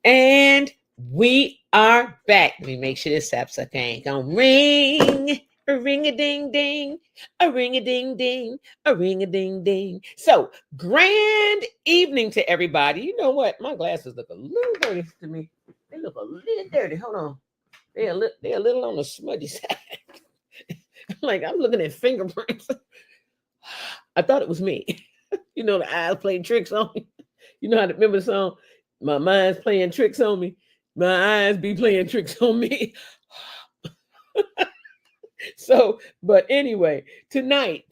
And we are back. Let me make sure this sapsucker ain't gonna ring. A ring a ding ding, a ring a ding ding, a ring a ding ding. So, grand evening to everybody. You know what? My glasses look a little dirty to me. They look a little dirty. Hold on. They're a little on the smudgy side. I'm looking at fingerprints. I thought it was me. You know, the eyes playing tricks on me. You know how to remember the song? My mind's playing tricks on me. My eyes be playing tricks on me. So, but anyway, tonight,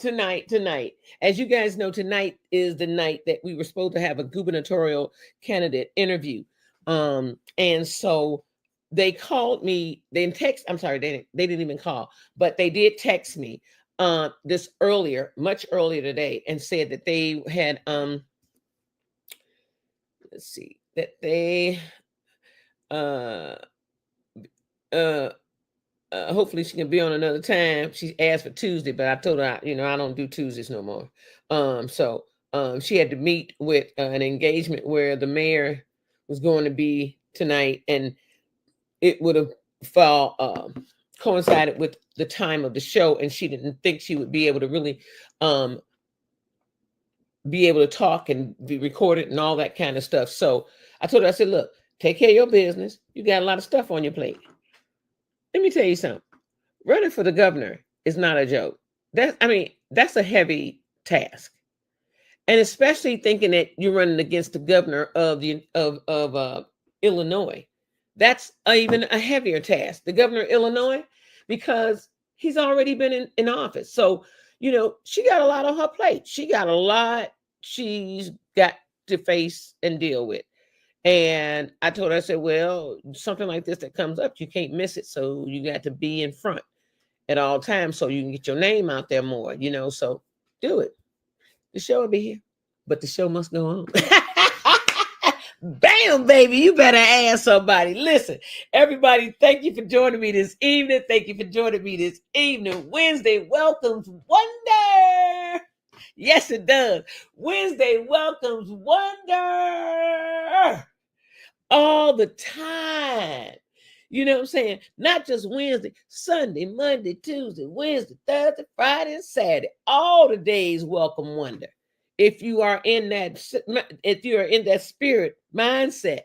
as you guys know, tonight is the night that we were supposed to have a gubernatorial candidate interview. And so they called me, I'm sorry, they didn't even call, but they did text me this much earlier today, and said that they had let's see, that they hopefully she can be on another time. She asked for Tuesday, but I told her, I don't do Tuesdays no more. So she had to meet with an engagement where the mayor was going to be tonight, and it would have coincided with the time of the show, and she didn't think she would be able to really be able to talk and be recorded and all that kind of stuff. So I told her, I said, look, take care of your business. You got a lot of stuff on your plate. Let me tell you something. Running for the governor is not a joke. That's a heavy task. And especially thinking that you're running against the governor of Illinois. That's even a heavier task. The governor of Illinois, because he's already been in office. So, she got a lot on her plate. She got a lot she's got to face and deal with. And I told her, I said, well, something like this that comes up, you can't miss it. So you got to be in front at all times so you can get your name out there more, so do it. The show will be here, but the show must go on. Bam, baby, you better ask somebody. Listen, everybody, thank you for joining me this evening. Wednesday welcomes wonder. Yes, it does. Wednesday welcomes wonder all the time. You know what I'm saying? Not just Wednesday, Sunday, Monday, Tuesday, Wednesday, Thursday, Friday, and Saturday. All the days welcome wonder. If you are in that spirit mindset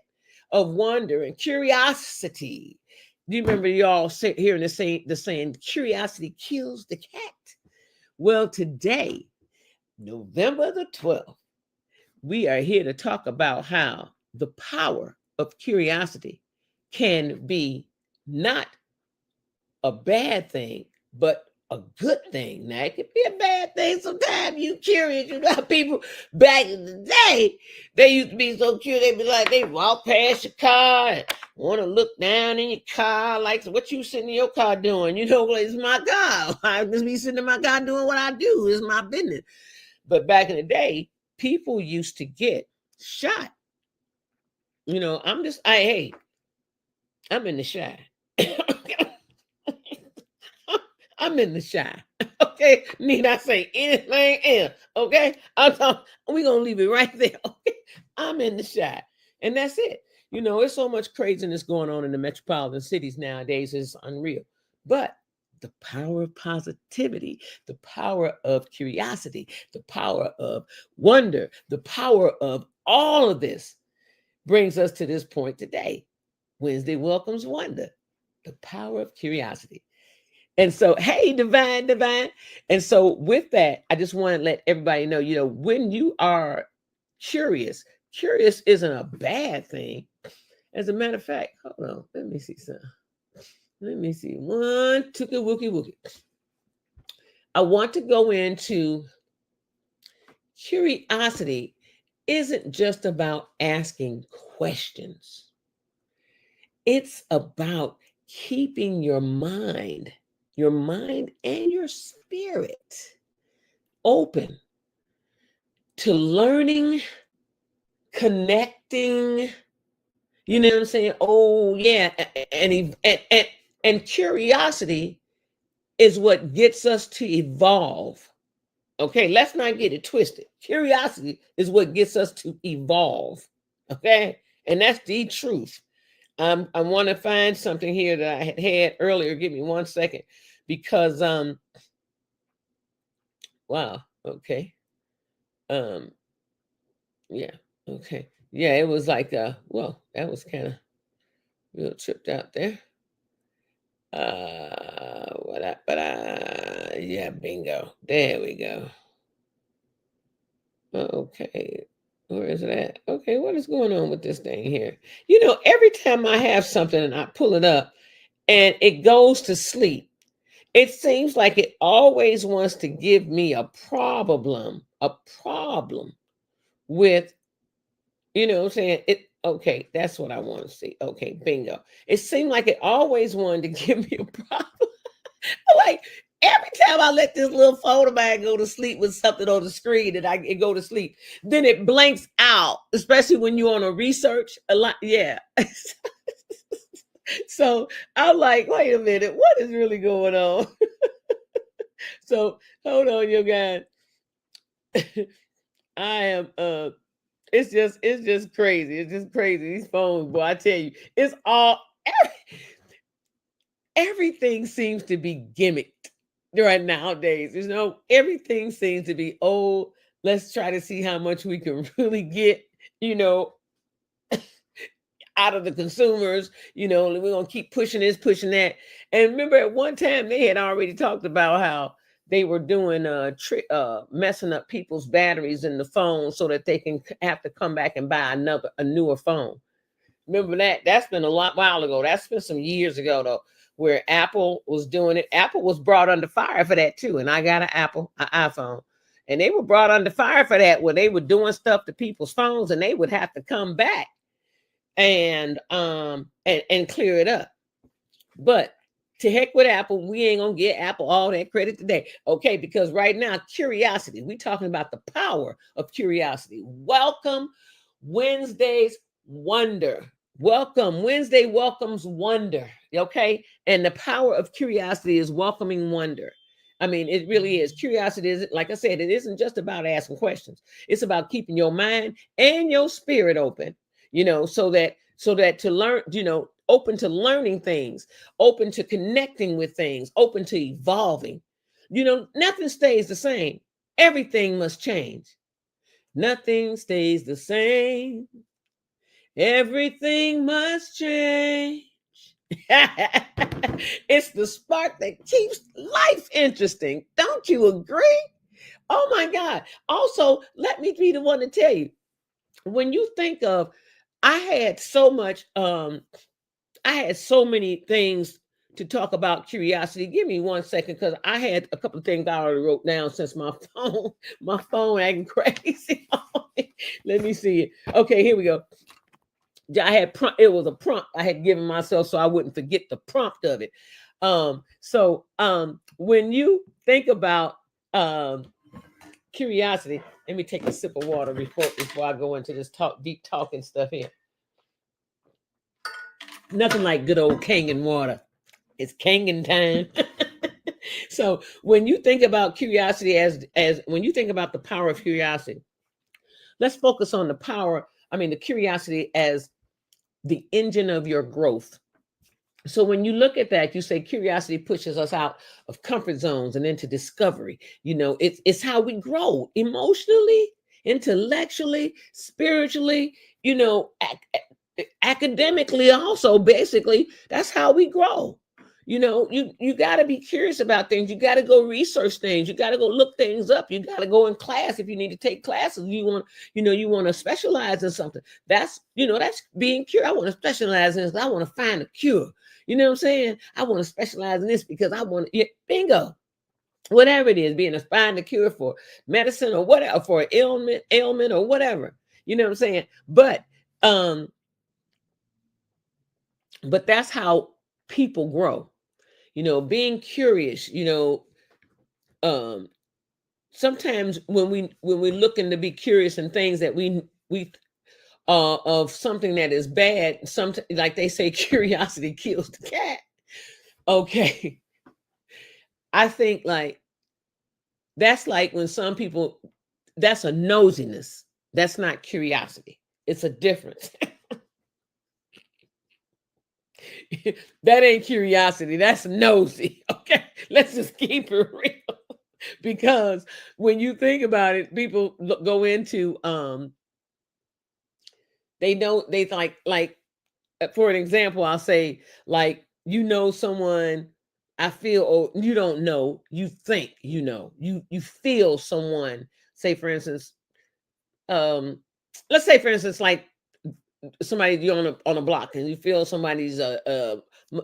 of wonder and curiosity. Do you remember y'all hearing the saying, curiosity kills the cat? Well, today, November the 12th, we are here to talk about how the power of curiosity can be not a bad thing, but a good thing. Now, it could be a bad thing sometimes. You curious. You know, people back in the day, they used to be so curious. They'd be like, they walk past your car and want to look down in your car. Like, so what you sitting in your car doing? It's my car. I just be sitting in my car doing what I do. It's my business. But back in the day, people used to get shot. I'm in the shy. I'm in the shy. Okay, need I say anything else? Okay, we're gonna leave it right there. Okay, I'm in the shy, and that's it. There's so much craziness going on in the metropolitan cities nowadays. It's unreal. But the power of positivity, the power of curiosity, the power of wonder, the power of all of this brings us to this point today. Wednesday welcomes wonder, the power of curiosity. And so, hey, divine. And so with that, I just want to let everybody know, when you are curious isn't a bad thing. As a matter of fact, hold on, let me see something. Let me see. One, tookie wookie. I want to go into curiosity isn't just about asking questions. It's about keeping your mind and your spirit open to learning, connecting. You know what I'm saying? Oh, yeah. And curiosity is what gets us to evolve. Okay, let's not get it twisted. Curiosity is what gets us to evolve. Okay? And that's the truth. I want to find something here that I had earlier. Give me 1 second, because wow, okay, um, yeah, okay, yeah, it was like well, that was kind of real tripped out there. Yeah, bingo. There we go. Okay. Where is it at? Okay, what is going on with this thing here? Every time I have something and I pull it up and it goes to sleep, it seems like it always wants to give me a problem with, what I'm saying? Okay, that's what I want to see. Okay, bingo. It seemed like it always wanted to give me a problem. Like every time I let this little photo bag go to sleep with something on the screen and it go to sleep, then it blanks out, especially when you're on a research a lot. Yeah. So I'm like, wait a minute, what is really going on? So hold on, you guys. I am it's just crazy. It's just crazy. These phones, boy, I tell you, it's all everything seems to be gimmicked right nowadays. Everything seems to be, oh, let's try to see how much we can really get, you know, out of the consumers. We're gonna keep pushing this, pushing that. And remember, at one time they had already talked about how they were doing messing up people's batteries in the phone so that they can have to come back and buy a newer phone. Remember that? That's been a while ago. That's been some years ago though, where Apple was doing it. Apple was brought under fire for that too. And I got an iPhone. And they were brought under fire for that, where they were doing stuff to people's phones and they would have to come back and clear it up. But to heck with Apple, we ain't gonna get Apple all that credit today. Okay, because right now, curiosity, we talking about the power of curiosity. Welcome Wednesday's wonder. Welcome. Wednesday welcomes wonder. Okay. And the power of curiosity is welcoming wonder. I mean, it really is. Curiosity is, like I said, it isn't just about asking questions. It's about keeping your mind and your spirit open, so that to learn, open to learning things, open to connecting with things, open to evolving. Nothing stays the same. Everything must change. Nothing stays the same. Everything must change. It's the spark that keeps life interesting. Don't you agree? Oh my God. Also, let me be the one to tell you, when you think of, I had so many things to talk about curiosity. Give me 1 second, because I had a couple of things I already wrote down since my phone acting crazy. Let me see it. Okay, here we go. It was a prompt I had given myself so I wouldn't forget the prompt of it. When you think about curiosity, let me take a sip of water before I go into this deep talking stuff here. Nothing like good old Kangen water. It's Kangen time. So when you think about curiosity, as when you think about the power of curiosity, let's focus on the curiosity as the engine of your growth. So when you look at that, you say curiosity pushes us out of comfort zones and into discovery. It's how we grow emotionally, intellectually, spiritually, academically also. Basically, that's how we grow. You got to be curious about things. You got to go research things. You got to go look things up. You got to go in class if you need to take classes. You want to specialize in something. That's being curious. I want to specialize in this. I want to find a cure. You know what I'm saying? I want to specialize in this because I want to, bingo. Whatever it is, find a cure for medicine or whatever, for an ailment or whatever. You know what I'm saying? But that's how people grow. Being curious, sometimes when we're looking to be curious in things that we of something that is bad, sometimes, like they say, curiosity kills the cat. Okay. I think that's like when some people, that's a nosiness. That's not curiosity. It's a difference. That ain't curiosity. That's nosy. Okay. Let's just keep it real. Because when you think about it, people go into they know they like for an example, I'll say like someone I feel or you don't know, you think you feel someone, say for instance, let's say for instance like somebody you're on a block and you feel somebody's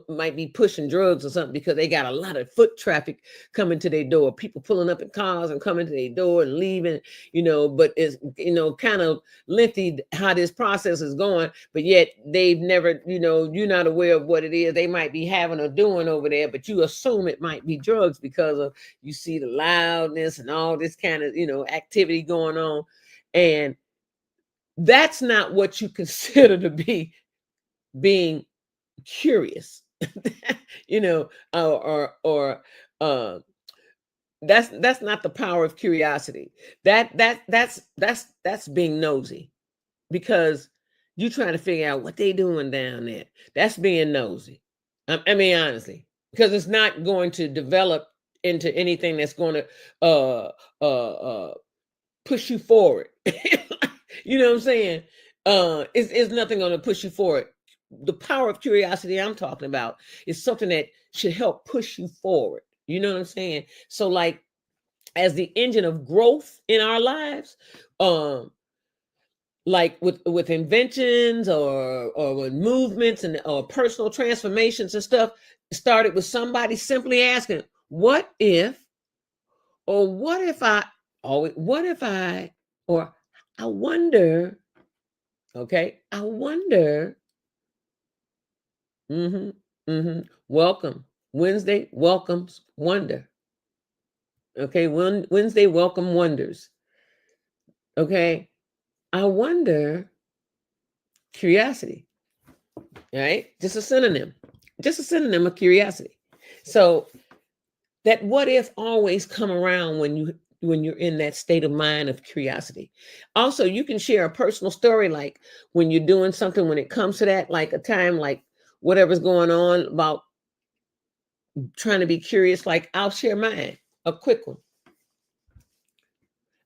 might be pushing drugs or something because they got a lot of foot traffic coming to their door, people pulling up in cars and coming to their door and leaving, but it's kind of lengthy how this process is going, but yet they've never, you're not aware of what it is they might be having or doing over there, but you assume it might be drugs because of you see the loudness and all this kind of activity going on, and that's not what you consider to be being curious. Or that's not the power of curiosity. That's being nosy, because you trying to figure out what they doing down there. That's being nosy. I mean, honestly, because it's not going to develop into anything that's going to push you forward. You know what I'm saying? It's nothing going to push you forward. The power of curiosity I'm talking about is something that should help push you forward. You know what I'm saying? So like as the engine of growth in our lives, like with inventions or with movements and or personal transformations and stuff, started with somebody simply asking, what if, or what if I, or what if I, or I wonder, okay, I wonder. Welcome. Wednesday welcomes wonder. Okay, Wednesday welcome wonders. Okay, I wonder, curiosity. All right, just a synonym of curiosity. So that what if always come around when you're in that state of mind of curiosity. Also, you can share a personal story, like when you're doing something, when it comes to that, like a time, like whatever's going on about trying to be curious. Like I'll share mine, a quick one.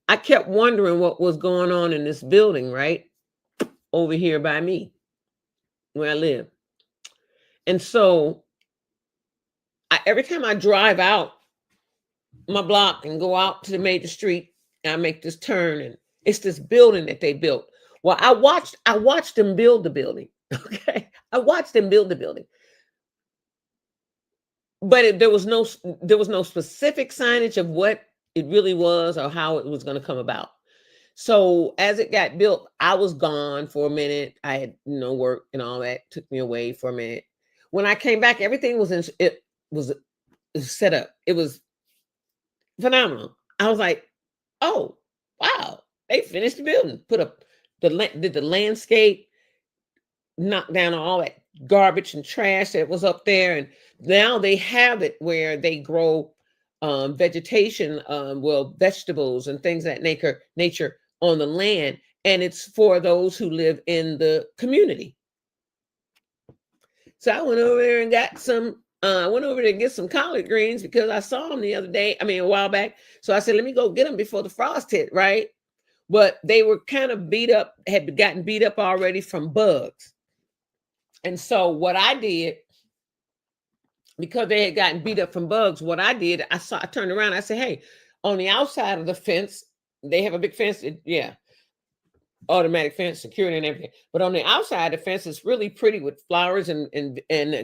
I kept wondering what was going on in this building right over here by me where I live. And so every time I drive out my block and go out to the major street, I make this turn and it's this building that they built. Well, I watched them build the building. Okay. I watched them build the building. But there was no specific signage of what it really was or how it was going to come about. So as it got built, I was gone for a minute. I had work and all that took me away for a minute. When I came back, everything was it was set up. It was phenomenal. I was like, oh wow, they finished the building, put up did the landscape, knocked down all that garbage and trash that was up there, and now they have it where they grow vegetation, vegetables and things of that nature on the land, and it's for those who live in the community. So I went over there and got some. I went over there to get some collard greens because I saw them the other day. I mean, a while back. So I said, let me go get them before the frost hit, right? But they were kind of beat up, had gotten beat up already from bugs. And so what I did, because they had gotten beat up from bugs, what I did, I turned around, I said, hey, on the outside of the fence, they have a big fence, automatic fence, security and everything. But on the outside, the fence is really pretty with flowers and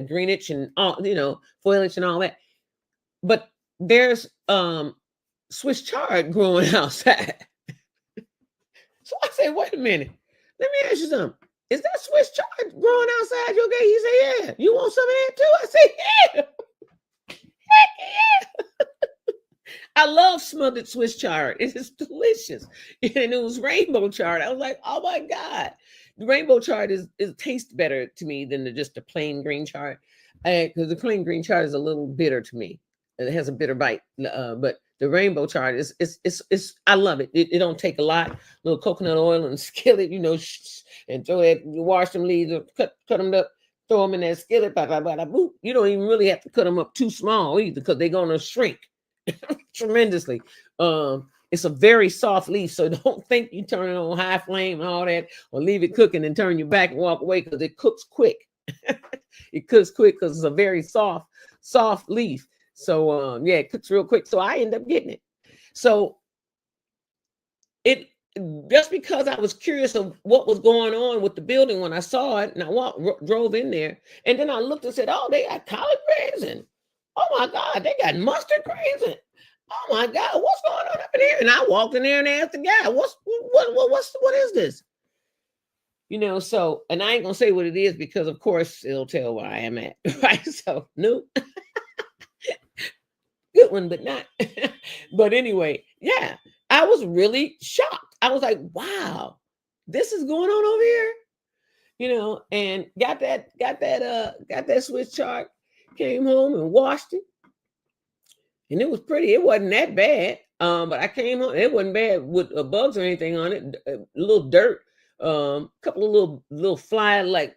greenage and all, foliage and all that. But there's Swiss chard growing outside. So I said, wait a minute, let me ask you something. Is that Swiss chard growing outside your gate? He said, yeah. You want some of that too? I said, yeah. Heck yeah. I love smothered Swiss chard. It is delicious. And it was rainbow chard. I was like, oh my God. The rainbow chard tastes better to me than just the plain green chard. Because the plain green chard is a little bitter to me. It has a bitter bite. But the rainbow chard is I love it. It don't take a lot. A little coconut oil and skillet, and throw it, wash them leaves, cut them up, throw them in that skillet, blah, blah, blah, blah, boop. You don't even really have to cut them up too small either because they're going to shrink tremendously. It's a very soft leaf, so don't think you turn it on high flame and all that, or leave it cooking and turn your back and walk away because it cooks quick. It cooks quick because it's a very soft leaf. So yeah, it cooks real quick. So I end up getting it. So it just because I was curious of what was going on with the building when I saw it, and I drove in there, and then I looked and said, "Oh, they got collard greens, and oh my God, they got mustard greens, and oh my God, what's going on up in here?" And I walked in there and asked the guy, what is this?" You know, so, and I ain't gonna say what it is because, of course, it'll tell where I am at, right? So, nope. Good one, but not. But anyway, yeah, I was really shocked. I was like, wow, this is going on over here, you know, and got that Swiss chard, came home and washed it. And it was pretty. It wasn't that bad. But I came home. It wasn't bad with bugs or anything on it. A little dirt, couple of little fly like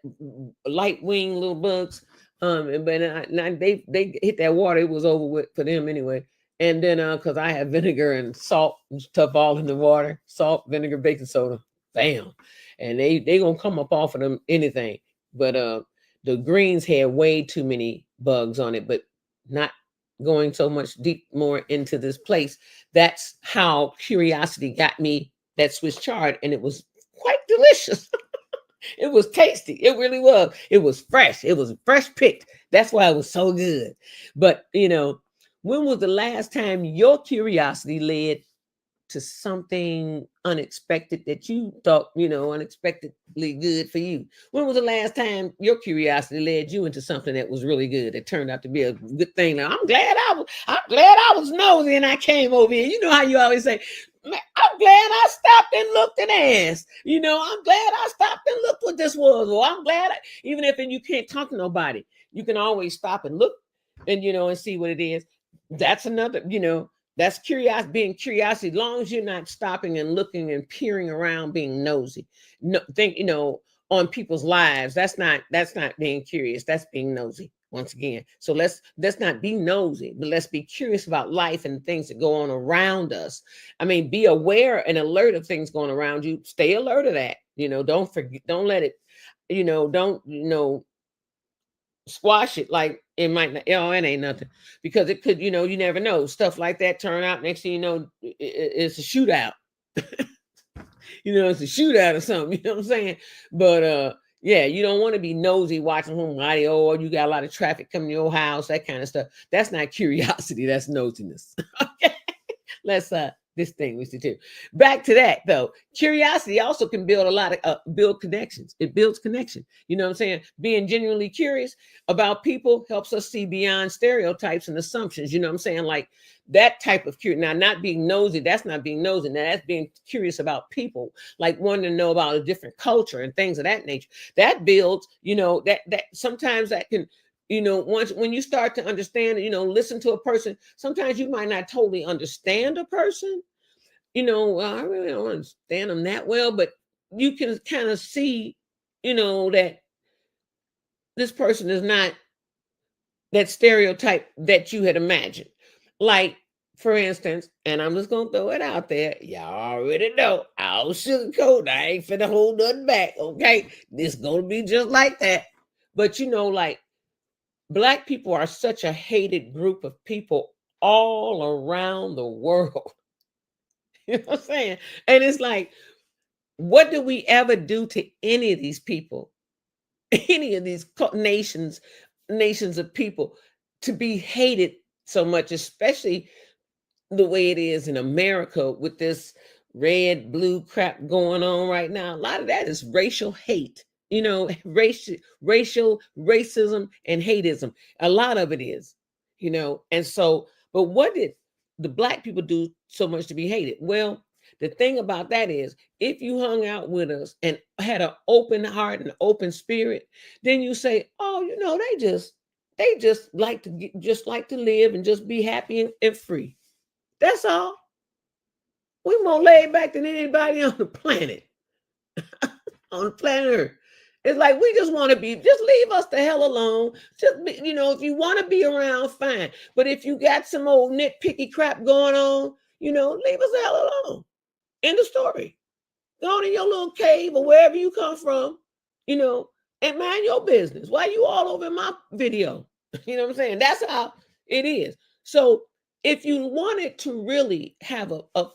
light wing little bugs. They hit that water. It was over with for them anyway. And then because I have vinegar and salt and stuff all in the water, salt, vinegar, baking soda, bam, and they gonna come up off of them anything. But the greens had way too many bugs on it, but not going so much deep more into this place. That's how curiosity got me that Swiss chard, and it was quite delicious. It was tasty. It really was. It was fresh. It was fresh picked. That's why it was so good. But you know, when was the last time your curiosity led to something unexpected that you thought, you know, unexpectedly good for you? When was the last time your curiosity led you into something that was really good? It turned out to be a good thing. Now, I'm glad I was nosy and I came over here. You know how you always say, I'm glad I stopped and looked and asked. You know, I'm glad I stopped and looked what this was. Or I'm glad, even if you can't talk to nobody, you can always stop and look and, you know, and see what it is. That's another, you know, that's curiosity, being curiosity, as long as you're not stopping and looking and peering around, being nosy. No, think, you know, on people's lives. That's not being curious. That's being nosy once again. So let's not be nosy, but let's be curious about life and things that go on around us. I mean, be aware and alert of things going around you. Stay alert of that. You know, don't forget, don't let it, you know, don't, you know, squash it like it might not, oh, it ain't nothing, because it could, you know, you never know, stuff like that turn out, next thing you know, it's a shootout. You know, it's a shootout or something, you know what I'm saying? But yeah, you don't want to be nosy watching somebody, or you got a lot of traffic coming to your house, that kind of stuff. That's not curiosity, that's nosiness. Okay, let's distinguish the two. Back to that though, curiosity also can build a lot of build connections. It builds connection. You know what I'm saying? Being genuinely curious about people helps us see beyond stereotypes and assumptions. You know what I'm saying? Like that type of curiosity. Now, not being nosy, that's not being nosy. Now, that's being curious about people, like wanting to know about a different culture and things of that nature. That builds, you know, that sometimes that can, you know, once when you start to understand, you know, listen to a person, sometimes you might not totally understand a person, you know, well, I really don't understand them that well, but you can kind of see, you know, that this person is not that stereotype that you had imagined. Like, for instance, and I'm just gonna throw it out there, y'all already know, I don't sugarcoat, I ain't finna hold nothing back, okay? This gonna be just like that. But you know, like, Black people are such a hated group of people all around the world. You know what I'm saying? And it's like, what do we ever do to any of these people, any of these nations of people, to be hated so much, especially the way it is in America with this red, blue crap going on right now? A lot of that is racial hate. You know, racial racism and hateism. A lot of it is, you know. And so, but what did the Black people do so much to be hated? Well, the thing about that is, if you hung out with us and had an open heart and open spirit, then you say, "Oh, you know, they just like to just like to live and just be happy and free. That's all. We more laid back than anybody on the planet, on the planet Earth." It's like we just want to be, just leave us the hell alone. Just be, if you want to be around, fine. But if you got some old nitpicky crap going on, leave us the hell alone. End of story. Go on in your little cave or wherever you come from, and mind your business. Why you all over my video? You know what I'm saying? That's how it is. So if you wanted to really have a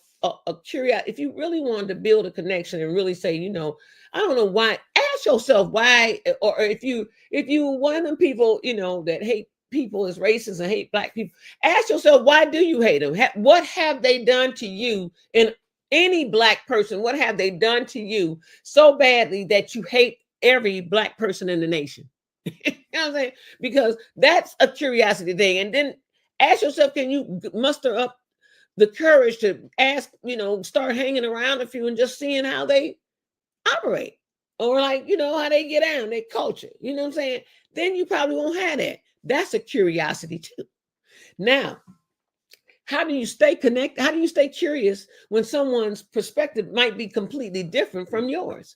curiosity, if you really wanted to build a connection and really say, I don't know why, ask yourself why, or if you one of them people, that hate people as racist and hate Black people, ask yourself, why do you hate them? What have they done to you? And any Black person, what have they done to you so badly that you hate every Black person in the nation? You know what I'm saying? Because that's a curiosity thing. And then ask yourself, can you muster up the courage to ask, start hanging around a few and just seeing how they operate, or like, how they get down, their culture, you know what I'm saying? Then you probably won't have that. That's a curiosity too. Now, how do you stay connected? How do you stay curious when someone's perspective might be completely different from yours?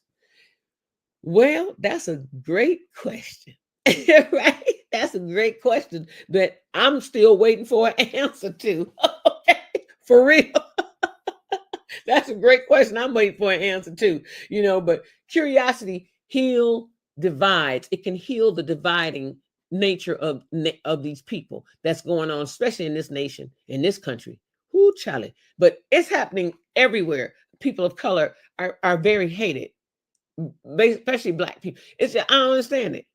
Well, that's a great question. Right? That's a great question that I'm still waiting for an answer to. Okay, for real. That's a great question. I'm waiting for an answer too. But curiosity divides. It can heal the dividing nature of these people that's going on, especially in this nation, in this country. Whoo, Charlie. But it's happening everywhere. People of color are very hated, especially Black people. I don't understand it.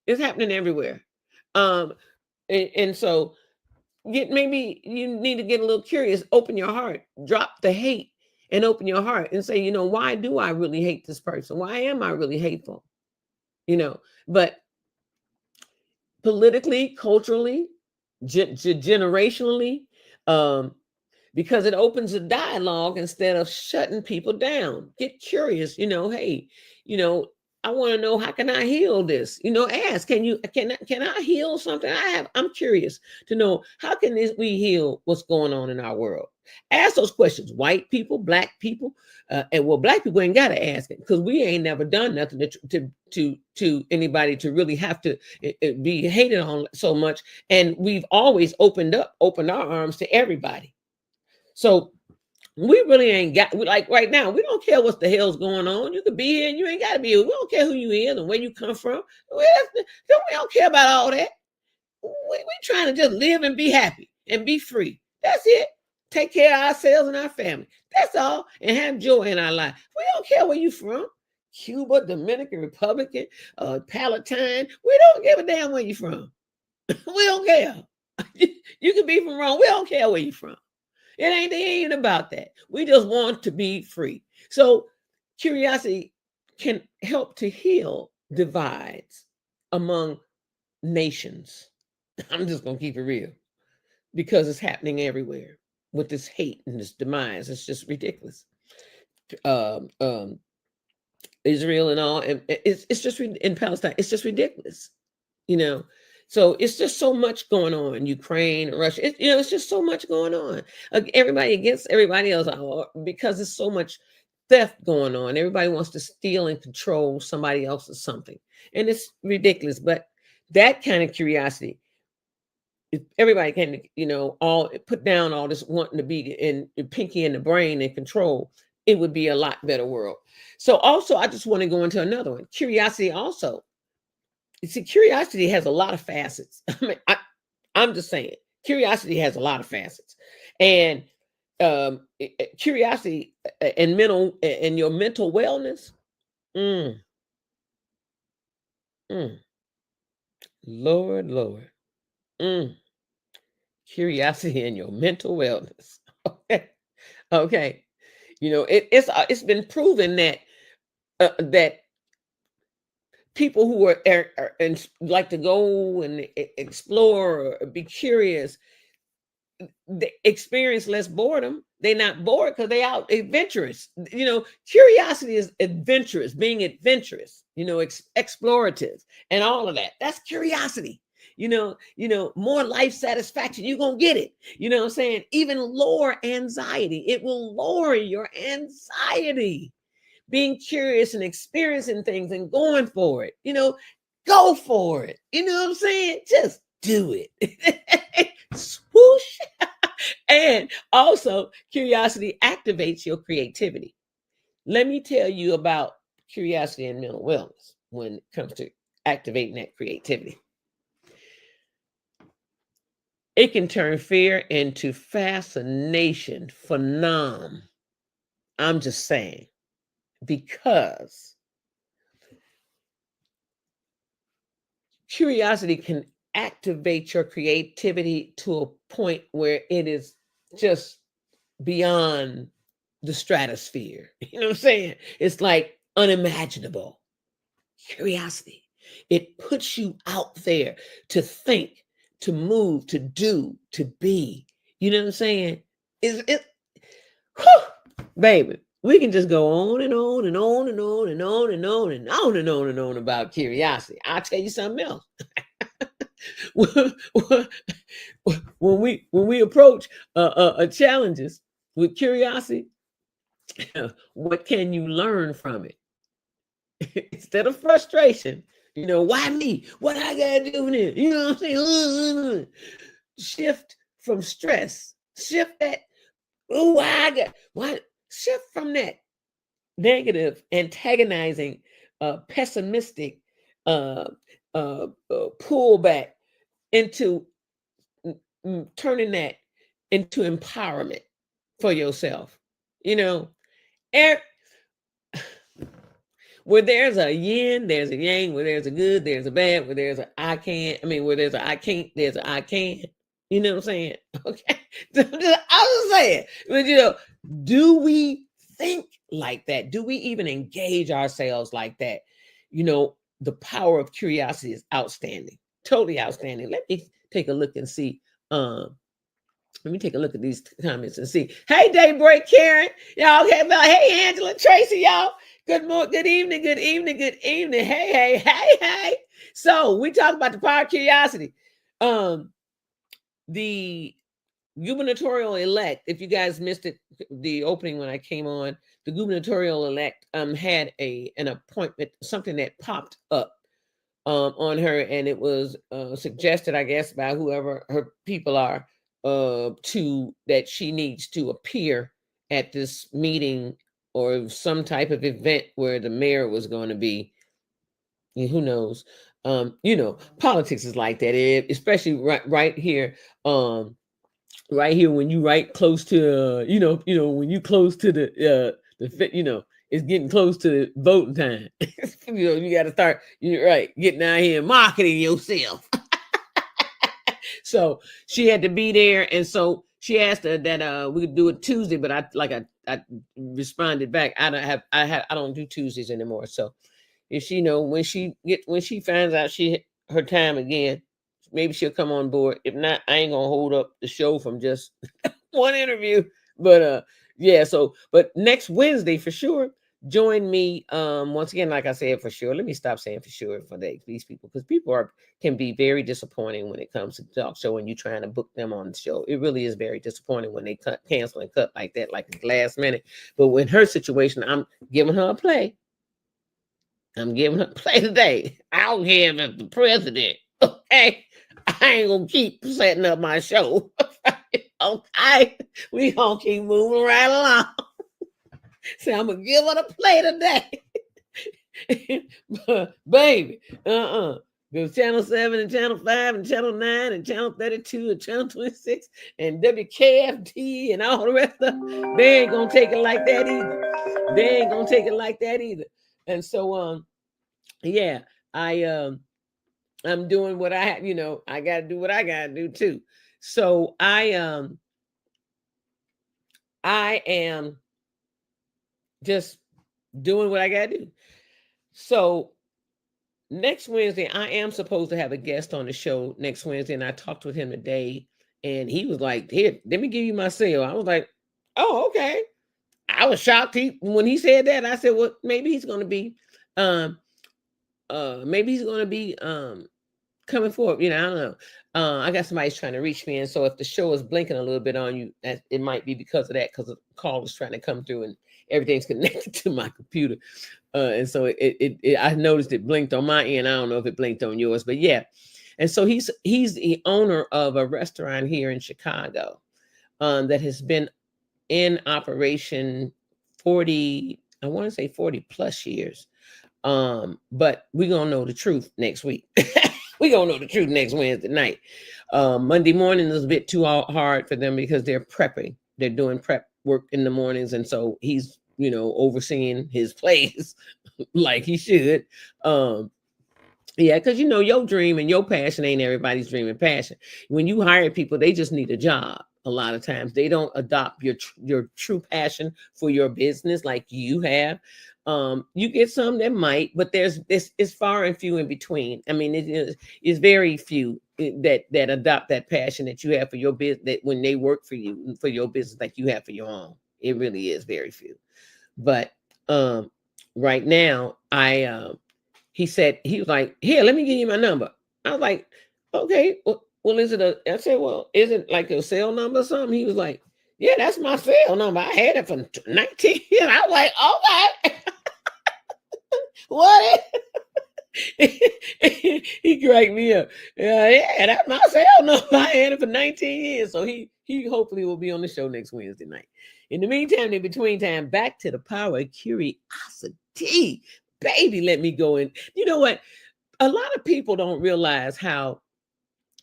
It's happening everywhere. And so maybe you need to get a little curious, open your heart, drop the hate and open your heart and say, why do I really hate this person? Why am I really hateful? But politically, culturally, generationally, because it opens a dialogue instead of shutting people down. Get curious, hey, I want to know, how can I heal this? Ask, can I heal something? I'm curious to know, how can we heal what's going on in our world? Ask those questions. White people, Black people, and Black people ain't got to ask it, because we ain't never done nothing to anybody to really have to be hated on so much, and we've always opened our arms to everybody. So we really ain't got, like right now, we don't care what the hell's going on. You could be here and you ain't got to be here. We don't care who you is and where you come from. We don't care about all that. We trying to just live and be happy and be free. That's it. Take care of ourselves and our family. That's all. And have joy in our life. We don't care where you from. Cuba, Dominican Republic, Palatine. We don't give a damn where you from. We don't care. You can be from Rome. We don't care where you from. It ain't about that. We just want to be free. So curiosity can help to heal divides among nations. I'm just going to keep it real, because it's happening everywhere with this hate and this demise. It's just ridiculous. Israel and all, and it's just in Palestine. It's just ridiculous, So it's just so much going on. Ukraine, Russia, it's just so much going on. Everybody against everybody else, because there's so much theft going on. Everybody wants to steal and control somebody else's something. And it's ridiculous. But that kind of curiosity, if everybody can, all put down all this wanting to be in pinky in the brain and control, it would be a lot better world. So also, I just want to go into another one. Curiosity also. You see, curiosity has a lot of facets. I'm just saying, curiosity has a lot of facets, and curiosity and your mental wellness. Lord, curiosity and your mental wellness. Okay. It's been proven that that people who are and like to go and explore or be curious, they experience less boredom. They're not bored because they're out adventurous. Curiosity is adventurous, being adventurous, explorative and all of that. That's curiosity. More life satisfaction. You're going to get it. You know what I'm saying? Even lower anxiety. It will lower your anxiety. being curious and experiencing things and going for it. Go for it. You know what I'm saying? Just do it. Swoosh. And also, curiosity activates your creativity. Let me tell you about curiosity and mental wellness when it comes to activating that creativity. It can turn fear into fascination, phenom. I'm just saying, because curiosity can activate your creativity to a point where it is just beyond the stratosphere. You know what I'm saying? It's like unimaginable. Curiosity. It puts you out there to think, to move, to do, to be. You know what I'm saying? Baby, we can just go on and on and on and on and on and on and on and on and on about curiosity. I'll tell you something else. when we approach challenges with curiosity, what can you learn from it? Instead of frustration, why me? What I gotta do this? You know what I'm saying? Shift from stress. Shift that. Oh, why? Shift from that negative, antagonizing, pessimistic pullback into turning that into empowerment for yourself. Where there's a yin, there's a yang. Where there's a good, there's a bad. Where there's a I can't. Where there's a I can't, there's a I can. You know what I'm saying? Okay. I was saying, but do we think like that? Do we even engage ourselves like that? The power of curiosity is outstanding, totally outstanding. Let me take a look and see. Let me take a look at these comments and see. Hey, Daybreak, Karen, y'all. Hey, Angela, Tracy, y'all. Good morning, good evening, good evening, good evening. Hey. So we talk about the power of curiosity. The gubernatorial elect, if you guys missed it, the opening when I came on, the gubernatorial elect had an appointment, something that popped up on her, and it was suggested, I guess, by whoever her people are, to that she needs to appear at this meeting or some type of event where the mayor was going to be. Who knows? Politics is like that, especially right here. Right here, when you right close to, when you close to the it's getting close to the voting time. You got to start, getting out here and marketing yourself. So she had to be there, and so she asked her that we could do it Tuesday, but I responded back. I don't do Tuesdays anymore. So if she when she finds out her time again, maybe she'll come on board. If not, I ain't gonna hold up the show from just one interview. But yeah, but next Wednesday for sure, join me once again, like I said, for sure. Let me stop saying for sure for these people, because people can be very disappointing when it comes to talk show and you trying to book them on the show. It really is very disappointing when they cancel and cut like that, like at the last minute. But in her situation, I'm giving her a play. I'm giving her a play today. I don't care if it's the president. Okay, I ain't gonna keep setting up my show. Okay, we gonna keep moving right along. So I'm gonna give her the play today. But baby, go Channel 7 and Channel 5 and Channel 9 and Channel 32 and Channel 26 and WKFD and all the rest of them. They ain't gonna take it like that either. And so yeah, I'm doing what I have, I got to do what I got to do too. So I am just doing what I got to do. So next Wednesday, I am supposed to have a guest on the show next Wednesday, and I talked with him today, and he was like, "Here, let me give you my cell." I was like, "Oh, okay." I was shocked when he said that. I said, "Well, maybe he's going to be, coming forward." I don't know. I got somebody's trying to reach me, and so if the show is blinking a little bit on you, it might be because of that, because the call is trying to come through everything's connected to my computer. And so I noticed it blinked on my end. I don't know if it blinked on yours, but yeah. And so he's the owner of a restaurant here in Chicago that has been in operation 40, I want to say 40 plus years. But we're gonna know the truth next week. We're gonna know the truth next Wednesday night. Monday morning is a bit too hard for them because they're prepping. They're doing prep work in the mornings, and so he's overseeing his place like he should. Yeah, because your dream and your passion ain't everybody's dream and passion. When you hire people, they just need a job. A lot of times they don't adopt your true passion for your business like you have. You get some that might, but it's far and few in between. I mean, it's very few that adopt that passion that you have for your business, that when they work for you, for your business, like you have for your own. It really is very few. But right now, he said, he was like, here, let me give you my number. I was like, okay, well, is it I said, well, is it like a cell number or something? He was like, yeah, that's my cell number. I had it for 19 years. I was like, all right. What? He cracked me up. Yeah, that's my cell number. I had it for 19 years. So he hopefully will be on the show next Wednesday night. In the meantime, in between time, back to the power of curiosity. Baby, let me go in. You know what? A lot of people don't realize how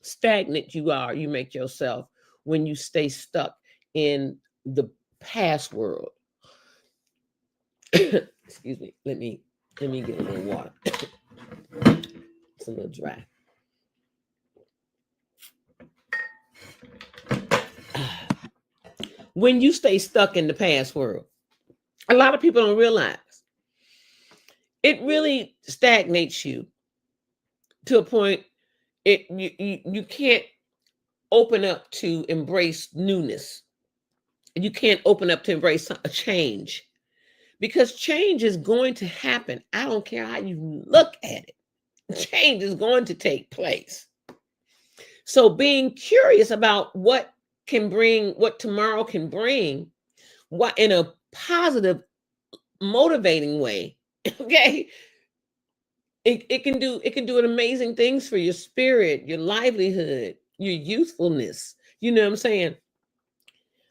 stagnant you make yourself when you stay stuck in the past world. Excuse me. Let me get a little water. It's a little dry. When you stay stuck in the past world, a lot of people don't realize it really stagnates you to a point you can't open up to embrace newness. You can't open up to embrace a change, because change is going to happen. I don't care how you look at it. Change is going to take place. So being curious about what tomorrow can bring, what in a positive, motivating way, okay? It can do amazing things for your spirit, your livelihood, your youthfulness. You know what I'm saying?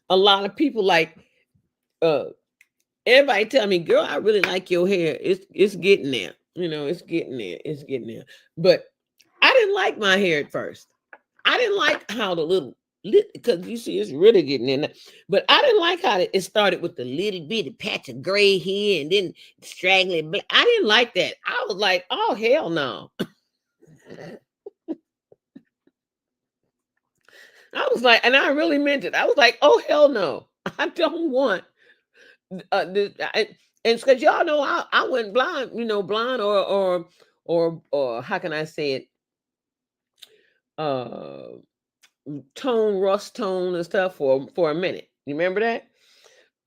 A lot of people like everybody tell me, girl, I really like your hair. It's getting there. It's getting there. It's getting there. But I didn't like my hair at first. I didn't like how because you see, it's really getting in there. But I didn't like how it started with the little bitty patch of gray hair and then straggling black. I didn't like that. I was like, oh, hell no. I was like, and I really meant it. I was like, oh, hell no. I don't want this. And it's because y'all know I went blind, blind or how can I say it? Rust tone and stuff for a minute. You remember that?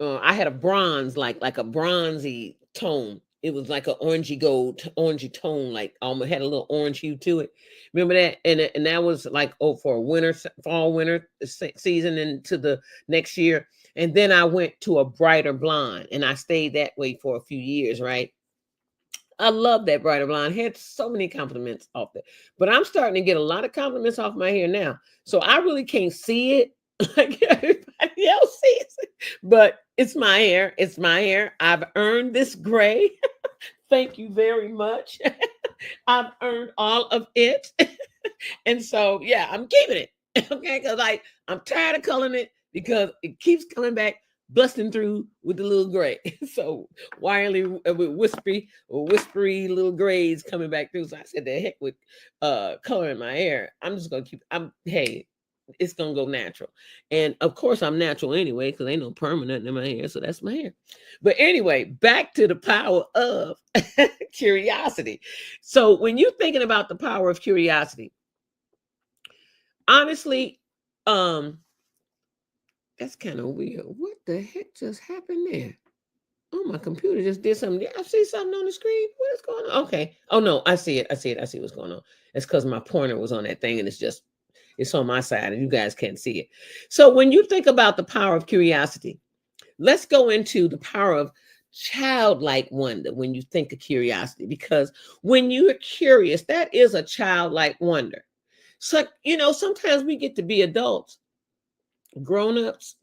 I had a bronze, like a bronzy tone. It was like an orangey tone, like almost had a little orange hue to it. Remember that? And that was like for a fall winter season into the next year. And then I went to a brighter blonde, and I stayed that way for a few years, right? I love that brighter blonde. I had so many compliments off that. But I'm starting to get a lot of compliments off my hair now. So I really can't see it like everybody else sees it. But it's my hair. It's my hair. I've earned this gray. Thank you very much. I've earned all of it. And so, yeah, I'm keeping it. Okay, because I'm tired of coloring it because it keeps coming back, busting through with the little gray. So wildly with whispery little grays coming back through. So I said, the heck with coloring my hair. I'm just gonna hey, it's gonna go natural. And of course I'm natural anyway, because ain't no permanent in my hair. So that's my hair. But anyway, back to the power of curiosity. So when you're thinking about the power of curiosity, honestly, that's kind of weird. What the heck just happened there? Oh, my computer just did something. I see something on the screen. What is going on? Okay. Oh, no, I see it. I see what's going on. It's because my pointer was on that thing, and it's on my side, and you guys can't see it. So when you think about the power of curiosity, let's go into the power of childlike wonder when you think of curiosity, because when you're curious, that is a childlike wonder. So, sometimes we get to be adults, grown-ups,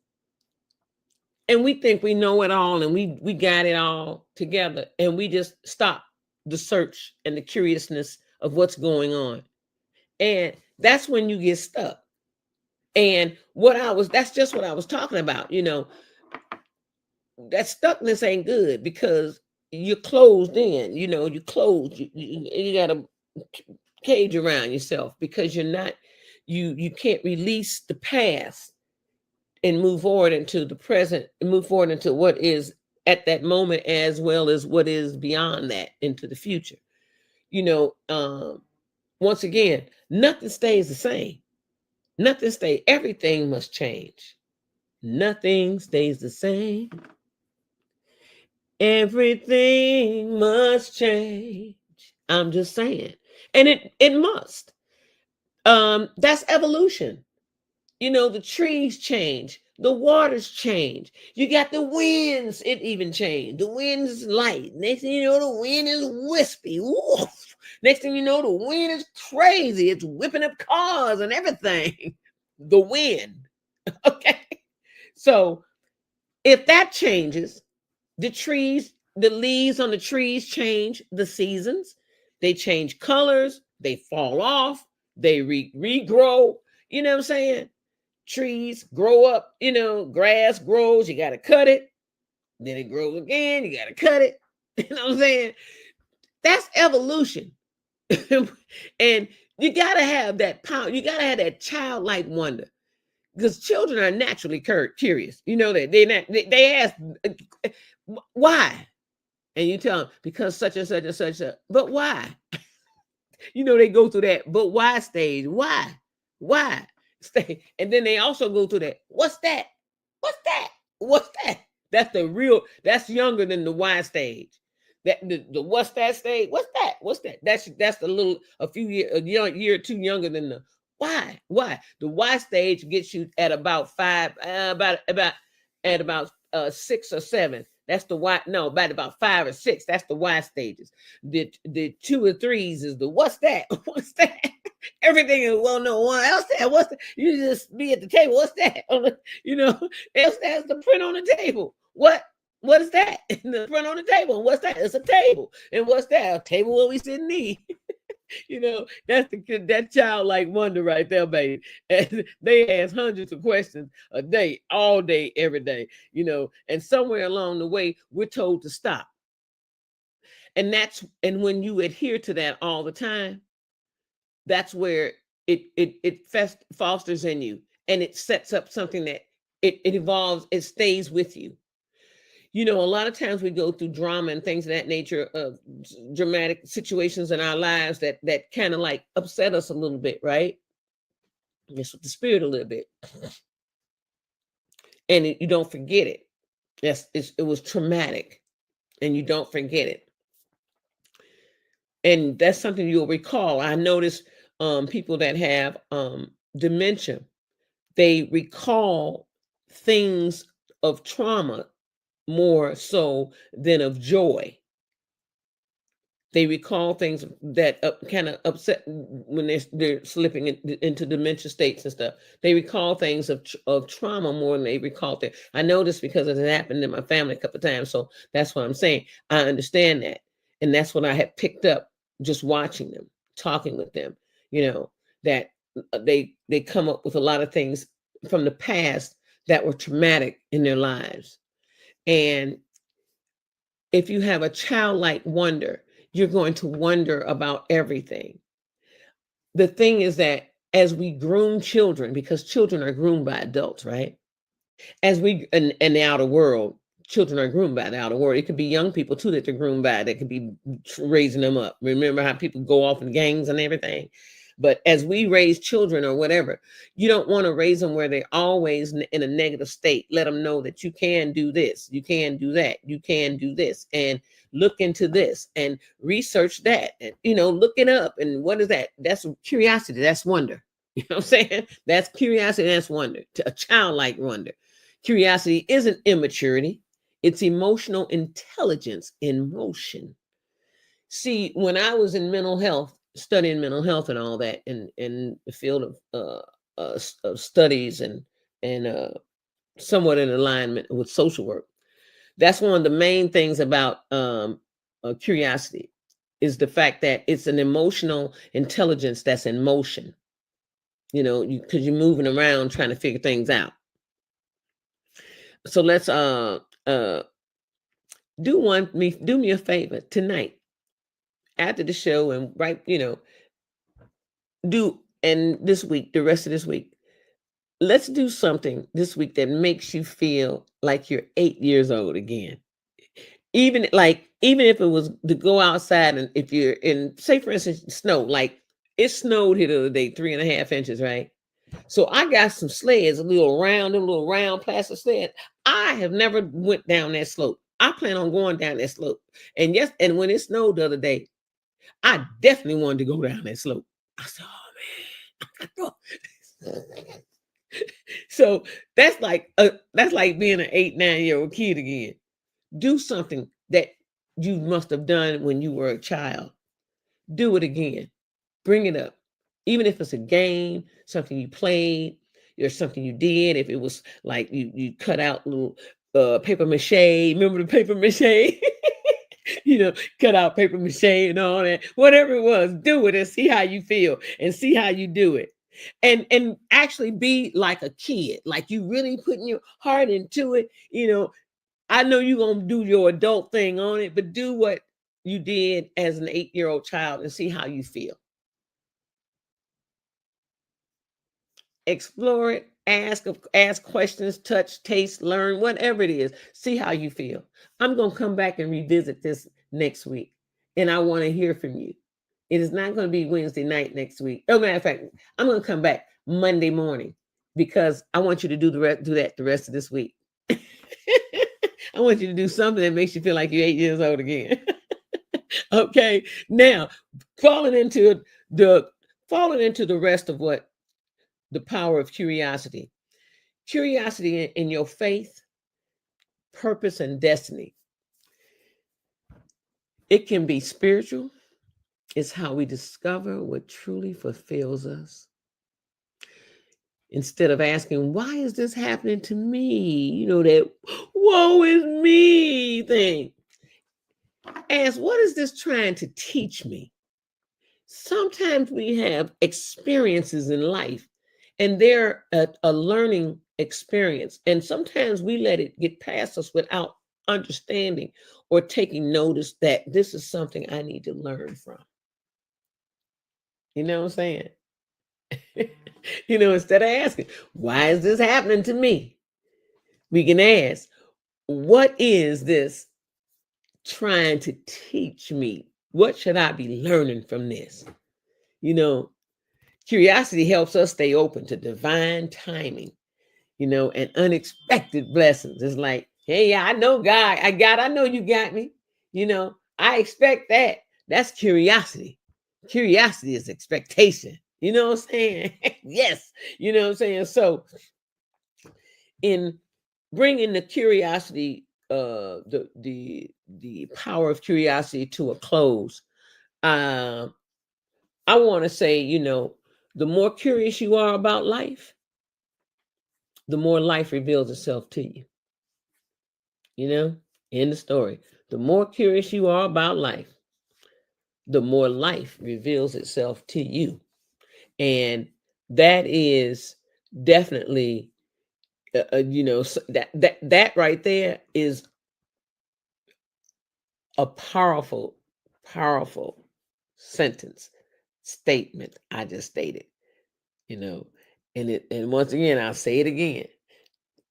and we think we know it all and we got it all together, and we just stop the search and the curiousness of what's going on. And that's when you get stuck. And that's just what I was talking about. That stuckness ain't good, because you're closed in, you're closed. You got a cage around yourself, because you're not, you can't release the past and move forward into the present, and move forward into what is at that moment, as well as what is beyond that, into the future. Once again, nothing stays the same. Nothing stays. Everything must change. Nothing stays the same. Everything must change. I'm just saying. And it must. That's evolution. The trees change, the waters change. You got the winds, it even changed. The wind is light. Next thing you know, the wind is wispy. Woof. Next thing you know, the wind is crazy. It's whipping up cars and everything. The wind. Okay. So if that changes, the leaves on the trees change, the seasons, they change colors, they fall off, they regrow. You know what I'm saying? Trees grow up, grass grows, you got to cut it. Then it grows again, you got to cut it. You know what I'm saying? That's evolution. And you got to have that power. You got to have that childlike wonder, because children are naturally curious. That they ask, why? And you tell them, because such and such and such. But why? They go through that but why stage. Why? And then they also go through that, what's that? That's younger than the why stage. That the what's that stage? What's that? That's a year or two younger than the why. The why stage gets you at about about 6 or 7. That's the why. No, about 5 or 6. That's the why stages. The 2 or 3s is the what's that? What's that? Everything is, well, no one else that. What's that? You just be at the table. What's that? Else that's the print on the table. What is that? The print on the table. And what's that? It's a table. And what's that? A table where we sit and eat. That's that childlike wonder right there, baby. And they ask hundreds of questions a day, all day, every day. And somewhere along the way, we're told to stop. And when you adhere to that all the time, that's where it fosters in you, and it sets up something that it evolves. It stays with you. A lot of times we go through drama and things of that nature, of dramatic situations in our lives that kind of like upset us a little bit, right? Mess with the spirit a little bit, and you don't forget it. It was traumatic, and you don't forget it. And that's something you'll recall. I notice people that have dementia, they recall things of trauma more so than of joy. They recall things that kind of upset when they're slipping into dementia states and stuff. They recall things of trauma more than they recall things. I know this because it happened in my family a couple of times. So that's what I'm saying. I understand that. And that's what I had picked up just watching them, talking with them, that they come up with a lot of things from the past that were traumatic in their lives. And if you have a childlike wonder, you're going to wonder about everything. The thing is that as we groom children, because children are groomed by adults, right? As we in the outer world, children are groomed by the outer world. It could be young people too that they're groomed by, that could be raising them up. Remember how people go off in gangs and everything? But as we raise children or whatever, you don't want to raise them where they're always in a negative state. Let them know that you can do this, you can do that, you can do this, and look into this and research that, and look it up. And what is that? That's curiosity. That's wonder. You know what I'm saying? That's curiosity. That's wonder. A childlike wonder. Curiosity isn't immaturity. It's emotional intelligence in motion. See, when I was in mental health, studying mental health and all that, in the field of of studies and somewhat in alignment with social work, that's one of the main things about curiosity is the fact that it's an emotional intelligence that's in motion. You know, because you're moving around trying to figure things out. So let's do me a favor tonight after the show and right, do and this week, the rest of this week, let's do something this week that makes you feel like you're 8 years old again. Even if it was to go outside, and if you're in, say for instance, snow, like it snowed here the other day, 3.5 inches, right? So I got some sleds, a little round plastic sled. I have never went down that slope. I plan on going down that slope. And yes, and when it snowed the other day, I definitely wanted to go down that slope. I said, oh man. So that's like being an 8, 9 year old kid again. Do something that you must have done when you were a child. Do it again. Bring it up. Even if it's a game, something you played, or something you did. If it was like you cut out little paper mache. Remember the paper mache? Cut out paper mache and all that. Whatever it was, do it and see how you feel and see how you do it. And actually be like a kid, like you really putting your heart into it. I know you're going to do your adult thing on it, but do what you did as an 8-year-old child and see how you feel. Explore it, ask questions, touch, taste, learn, whatever it is. See how you feel. I'm going to come back and revisit this next week, and I want to hear from you. It is not going to be Wednesday night next week. Oh, matter of fact, I'm going to come back Monday morning because I want you to do that the rest of this week. I want you to do something that makes you feel like you're 8 years old again. Okay. Now, falling into the rest of what the power of curiosity. Curiosity in your faith, purpose, and destiny. It can be spiritual. It's how we discover what truly fulfills us. Instead of asking, why is this happening to me? That woe is me thing. Ask, what is this trying to teach me? Sometimes we have experiences in life and they're a learning experience. And sometimes we let it get past us without understanding or taking notice that this is something I need to learn from. You know what I'm saying? Instead of asking, why is this happening to me? We can ask, what is this trying to teach me? What should I be learning from this? Curiosity helps us stay open to divine timing, and unexpected blessings. It's like, hey, I know God, I know you got me. I expect that. That's curiosity. Curiosity is expectation. You know what I'm saying? Yes. You know what I'm saying? So in bringing the curiosity, the power of curiosity to a close, I want to say, the more curious you are about life, the more life reveals itself to you. In the story, the more curious you are about life, the more life reveals itself to you. And that is definitely, that right there is a powerful, powerful sentence, statement I just stated, and once again, I'll say it again.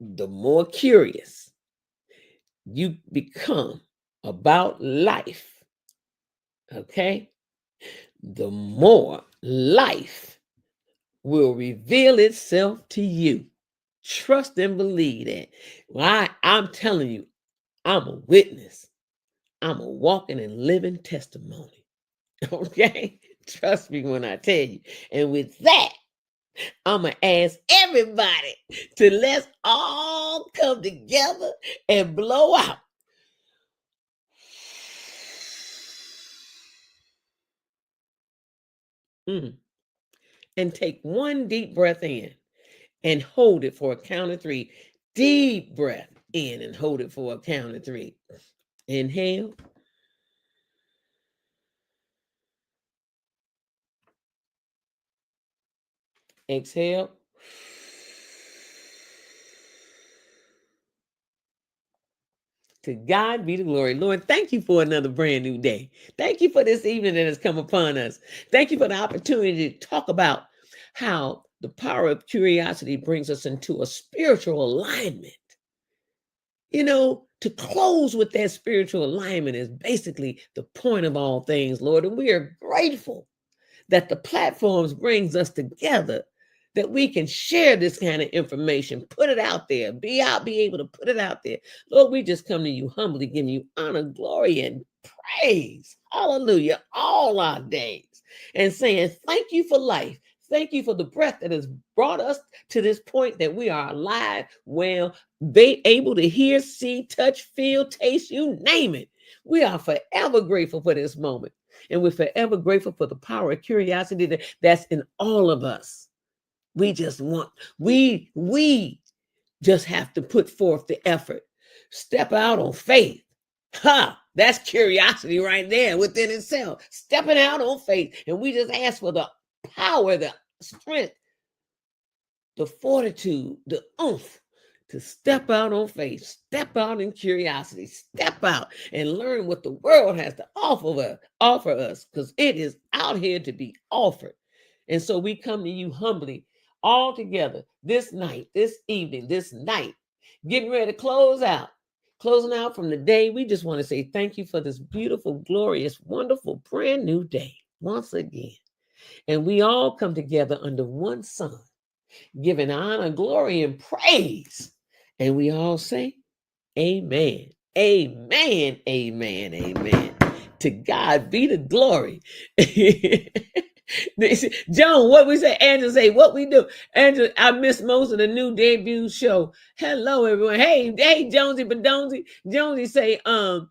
The more curious you become about life, okay, the more life will reveal itself to you. Trust and believe that. Well, I'm telling you, I'm a witness. I'm a walking and living testimony. Okay? Trust me when I tell you. And with that, I'm going to ask everybody to let's all come together and blow out Mm. And take one deep breath in and hold it for a count of three. Deep breath in and hold it for a count of three. Inhale. Exhale. To God be the glory. Lord, thank you for another brand new day. Thank you for this evening that has come upon us. Thank you for the opportunity to talk about how the power of curiosity brings us into a spiritual alignment. You know, to close with that spiritual alignment is basically the point of all things, Lord. And we are grateful that the platforms brings us together, that we can share this kind of information, put it out there, be able to put it out there. Lord, we just come to you humbly, giving you honor, glory, and praise. Hallelujah. All our days. And saying, thank you for life. Thank you for the breath that has brought us to this point that we are alive, well, they able to hear, see, touch, feel, taste, you name it. We are forever grateful for this moment. And we're forever grateful for the power of curiosity that's in all of us. We just want, we just have to put forth the effort. Step out on faith. Ha! That's curiosity right there within itself. Stepping out on faith. And we just ask for the power, the strength, the fortitude, the oomph to step out on faith, step out in curiosity, step out and learn what the world has to offer us, because it is out here to be offered. And so we come to you humbly, all together this night, this evening, this night, getting ready to closing out from the day. We just want to say thank you for this beautiful, glorious, wonderful, brand new day once again. And we all come together under one sun, giving honor, glory, and praise. And we all say, amen, amen, amen, amen. To God be the glory. Joan, what we say? Angela say, what we do? Angela, I missed most of the new debut show. Hello, everyone. Hey, Jonesy Badonzi. Jonesy say, all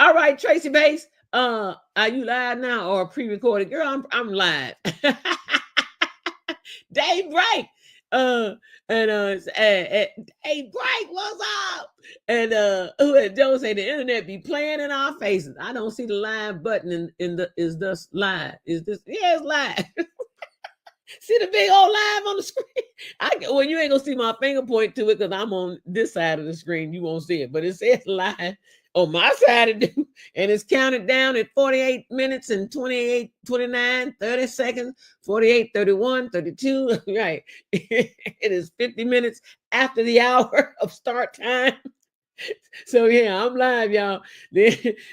right, Tracy Bates. Are you live now or pre-recorded? Girl, I'm live. Dave Bright. Hey Bright, what's up? And who had Joe say the internet be playing in our faces. I don't see the live button in the is this live? Is this it's live? See the big old live on the screen? Well, you ain't gonna see my finger point to it because I'm on this side of the screen. You won't see it, but it says live on my side of it, and it's counted down at 48 minutes and 28, 29, 30 seconds, 48, 31, 32. Right. It is 50 minutes after the hour of start time. So yeah, I'm live, y'all. I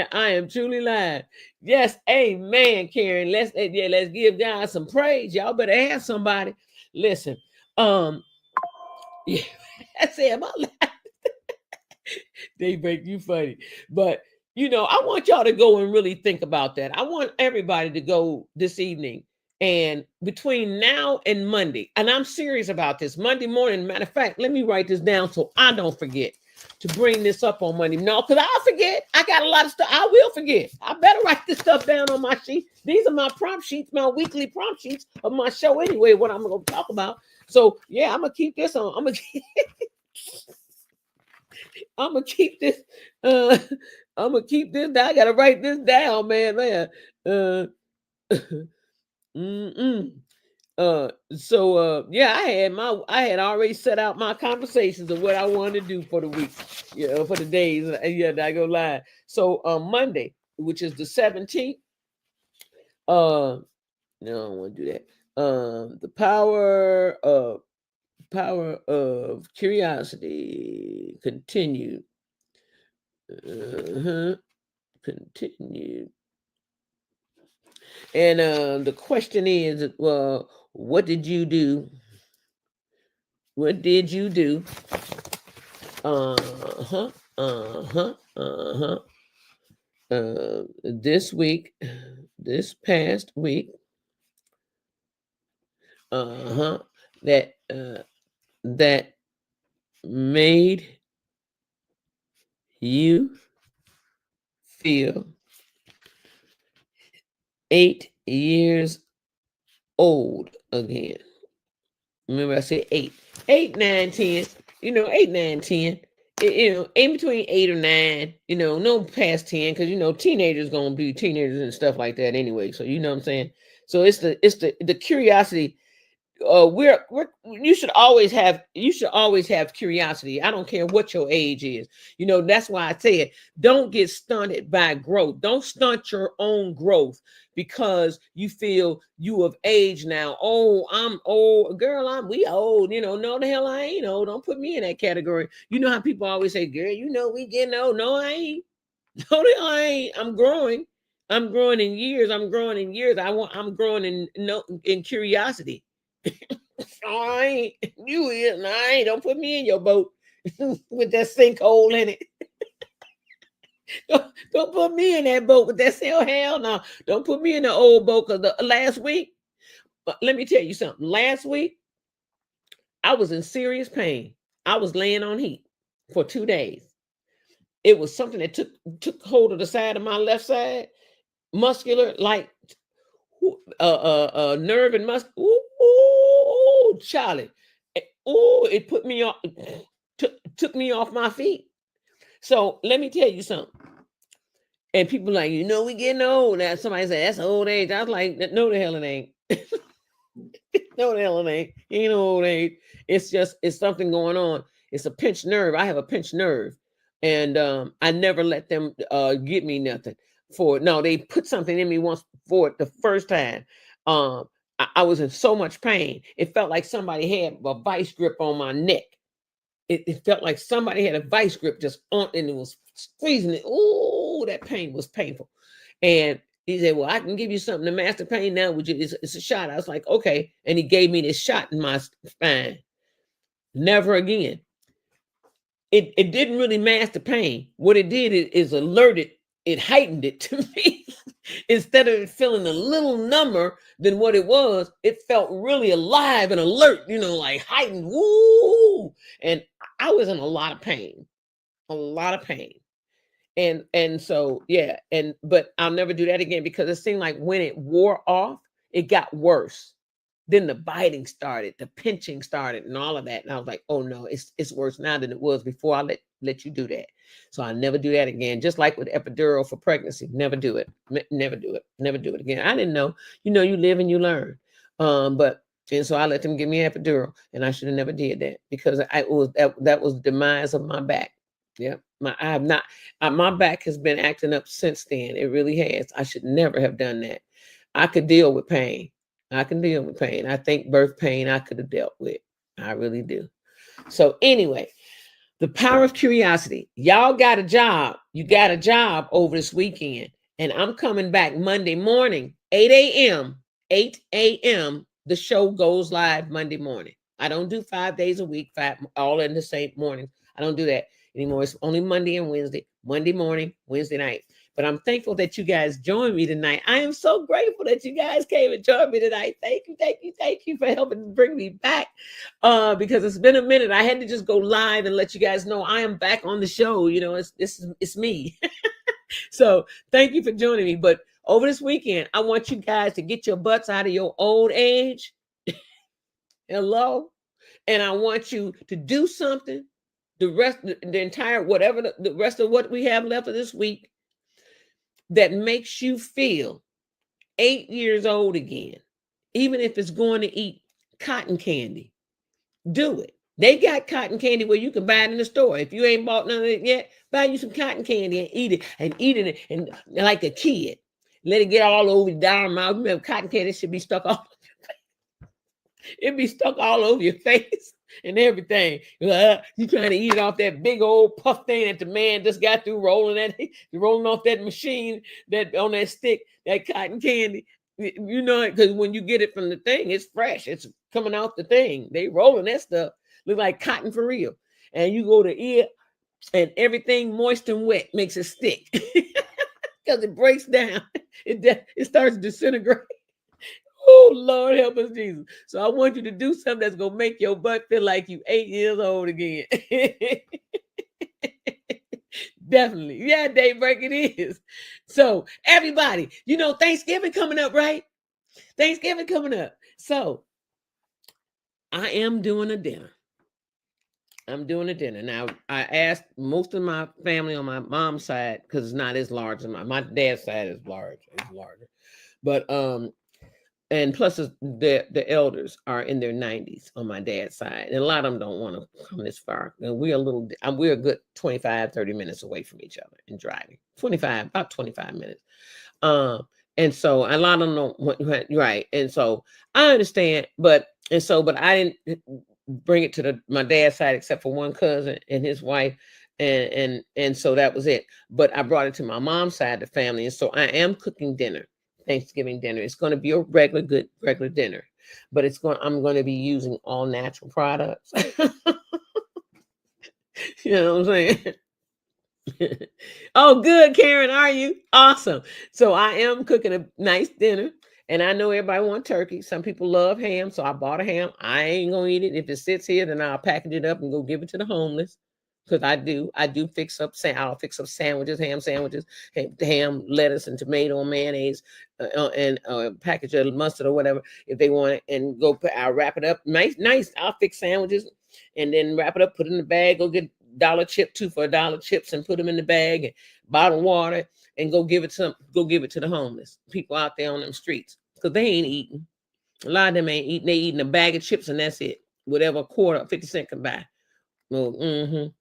am truly live. Yes, amen, Karen. Let's give God some praise. Y'all better have somebody. Listen, yeah, I said, am I live? They make you funny, but you know, I want y'all to go and really think about that. I want everybody to go this evening and between now and Monday, and I'm serious about this. Monday morning, matter of fact, let me write this down so I don't forget to bring this up on Monday. No, because I'll forget. I got a lot of stuff. I will forget. I better write this stuff down on my sheet. These are my prompt sheets, my weekly prompt sheets of my show anyway, what I'm going to talk about. So, yeah, I'm going to keep this on. I'm going to keep this. I'm going to keep this down. I got to write this down, man. Yeah, I had already set out my conversations of what I wanted to do for the week, for the days. I go live. So Monday, which is the 17th, no, I don't want to do that. The power of curiosity continued. Continued. And the question is, well, what did you do? What did you do? This week, this past week, that made you feel 8 years old again. Remember I said 8, 8, 9, 10. 8, 9, 10. In between 8 or 9. No past 10, because teenagers gonna be teenagers and stuff like that anyway. So you know what I'm saying. So it's the curiosity. You should always have curiosity. I don't care what your age is. That's why I say it. Don't get stunted by growth. Don't stunt your own growth because you feel you of age now. Oh, I'm old, girl. We old. No, the hell I ain't old. Don't put me in that category. You know how people always say, girl, we getting old. No, I ain't. No, the hell I ain't. I'm growing. I'm growing in years. I'm growing in years. I'm growing in curiosity. I ain't. You is. And I ain't. Don't put me in your boat with that sinkhole in it. Don't put me in that boat with that sinkhole. Hell no. Don't put me in the old boat because last week, let me tell you something. Last week, I was in serious pain. I was laying on heat for 2 days. It was something that took hold of the side of my left side, muscular, like nerve and muscle. Ooh, Charlie. Ooh, it put me off, took me off my feet. So let me tell you something. And people like, we getting old. Now somebody said that's old age. I was like, no, the hell it ain't. No, the hell it ain't. Ain't no old age. It's something going on. It's a pinched nerve. I have a pinched nerve, and I never let them give me nothing for it. No, they put something in me once for it the first time. I was in so much pain. It felt like somebody had a vice grip on my neck. It felt like somebody had a vice grip just on, and it was squeezing it. Ooh, that pain was painful. And he said, well, I can give you something to mask the pain now. Would you? It's a shot. I was like, okay. And he gave me this shot in my spine. Never again. It didn't really mask the pain. What it did is alerted, it heightened it to me. Instead of it feeling a little number than what it was, it felt really alive and alert, like heightened. Woo! And I was in a lot of pain. A lot of pain. And so yeah, but I'll never do that again because it seemed like when it wore off, it got worse. Then the biting started, the pinching started, and all of that. And I was like, oh no, it's worse now than it was before I let you do that. So I'll never do that again. Just like with epidural for pregnancy, never do it. Never do it. Never do it again. I didn't know. You live and you learn. And so I let them give me epidural, and I should have never did that because that was the demise of my back. Yeah, my back has been acting up since then. It really has. I should never have done that. I could deal with pain. I can deal with pain. I think birth pain I could have dealt with. I really do. So anyway, the power of curiosity. Y'all got a job. You got a job over this weekend. And I'm coming back Monday morning, 8 a.m. 8 a.m. The show goes live Monday morning. I don't do 5 days a week, all in the same morning. I don't do that anymore. It's only Monday and Wednesday. Monday morning, Wednesday night. But I'm thankful that you guys joined me tonight. I am so grateful that you guys came and joined me tonight. Thank you for helping bring me back. Because it's been a minute. I had to just go live and let you guys know I am back on the show. It's me. So thank you for joining me. But over this weekend, I want you guys to get your butts out of your old age. Hello. And I want you to do something. The rest of what we have left of this week that makes you feel 8 years old again, even if it's going to eat cotton candy. Do it. They got cotton candy where you can buy it in the store. If you ain't bought none of it yet, buy you some cotton candy and eat it and like a kid. Let it get all over your darn mouth. Remember, cotton candy should be stuck all over your face. It'd be stuck all over your face and everything. You trying to eat it off that big old puff thing that the man just got through rolling off that machine that on that stick, that cotton candy. Because when you get it from the thing, it's fresh. It's coming off the thing. They rolling that stuff. Look like cotton for real. And you go to eat and everything moist and wet makes it stick. Because it breaks down. It starts to disintegrate. Oh, Lord, help us, Jesus. So I want you to do something that's going to make your butt feel like you 8 years old again. Definitely. Yeah, Daybreak, it is. So everybody, Thanksgiving coming up, right? Thanksgiving coming up. So I am doing a dinner. I'm doing a dinner. Now, I asked most of my family on my mom's side, because it's not as large as my dad's side is large. It's larger. But and plus the elders are in their 90s on my dad's side. And a lot of them don't want to come this far. And we're a good 25, 30 minutes away from each other in driving. About 25 minutes. And so a lot of them don't want, right. And so I understand, but I didn't bring it to my dad's side except for one cousin and his wife, and so that was it. But I brought it to my mom's side of the family, and so I am cooking dinner, Thanksgiving dinner. It's going to be a regular dinner, but I'm going to be using all natural products. You know what I'm saying? Oh, good, Karen. Are you? Awesome. So I am cooking a nice dinner. And I know everybody wants turkey. Some people love ham, so I bought a ham. I ain't gonna eat it. If it sits here, then I'll package it up and go give it to the homeless. Because I do I'll fix up sandwiches, ham sandwiches, ham, lettuce, and tomato and mayonnaise, and package of mustard or whatever if they want it, and I'll wrap it up nice. I'll fix sandwiches and then wrap it up, put it in the bag, go get dollar chip, 2 for $1 chips, and put them in the bag, and bottled water, and go give it to the homeless people out there on them streets, because they ain't eating. A lot of them ain't eating. They eating a bag of chips and that's it. Whatever a quarter, 50 cents can buy. Well,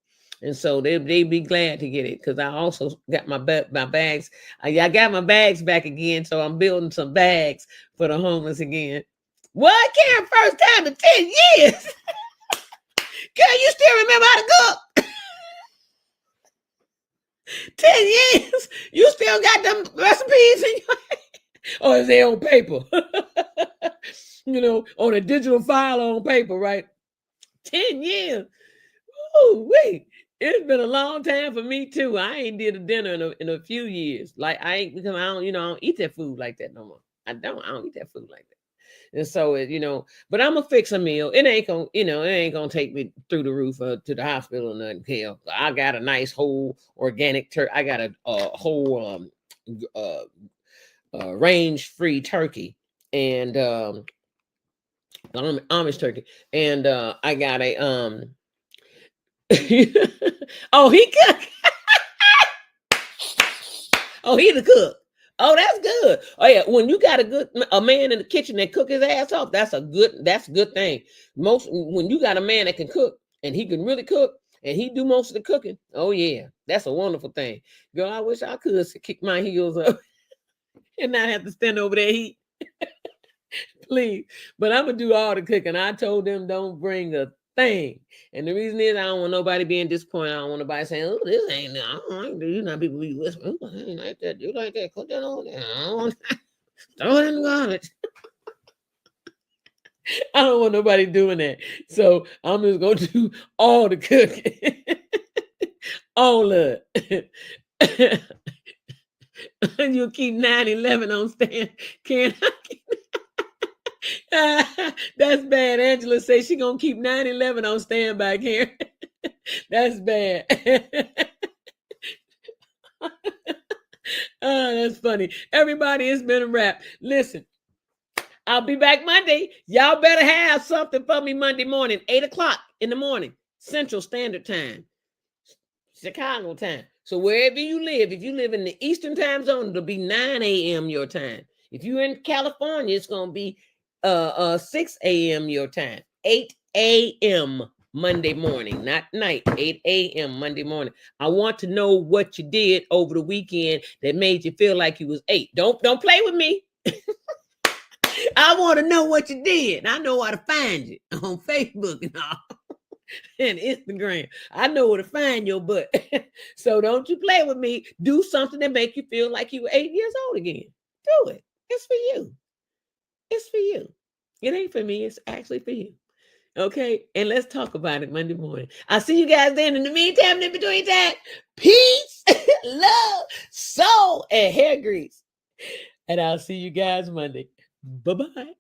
and so they be glad to get it, because I also got my bags. I got my bags back again, so I'm building some bags for the homeless again. What, Karen? First time in 10 years. Karen, you still remember how to cook? 10 years. You still got them recipes in your head? Or is they on paper? You know, on a digital file on paper, right? 10 years. Oh, wait. It's been a long time for me too. I ain't did a dinner in a few years. Like because I don't eat that food like that no more. I don't eat that food like that. And so but I'm gonna fix a meal. It ain't gonna take me through the roof to the hospital or nothing. Hell, I got a nice whole organic turkey. I got a whole range-free turkey, and Amish turkey, and I got a oh, he cook. Oh, he the cook. Oh, that's good. Oh yeah, when you got a man in the kitchen that cook his ass off, that's a good thing. When you got a man that can cook and he can really cook and he do most of the cooking, oh yeah, that's a wonderful thing. Girl, I wish I could kick my heels up and not have to stand over there heat. Please. But I'm gonna do all the cooking. I told them don't bring a thing. And the reason is I don't want nobody being disappointed. I don't want nobody saying, oh, this ain't, I don't like this. You know, people be whispering, oh, I ain't like that. You like that? Put that on there. I don't want throw it in the garbage. I don't want nobody doing that. So I'm just going to do all the cooking. All of it. And you'll keep 9/11 on stand. Can't that's bad. Angela says she gonna keep 9/11 on standby here. That's bad. Oh, that's funny. Everybody, it's been a wrap. Listen, I'll be back Monday. Y'all better have something for me Monday morning, 8:00 in the morning, Central Standard Time, Chicago time. So wherever you live, if you live in the Eastern time zone, it'll be 9 a.m. your time. If you're in California, it's gonna be 6 a.m. your time, 8 a.m. Monday morning, not night, 8 a.m. Monday morning. I want to know what you did over the weekend that made you feel like you was 8. Don't play with me. I want to know what you did. I know how to find you on Facebook and all. And Instagram. I know where to find your butt. So don't you play with me. Do something that make you feel like you were 8 years old again. Do it. It's for you. It's for you. It ain't for me. It's actually for you. Okay? And let's talk about it Monday morning. I'll see you guys then. In the meantime, in between time, peace, love, soul, and hair grease. And I'll see you guys Monday. Bye-bye.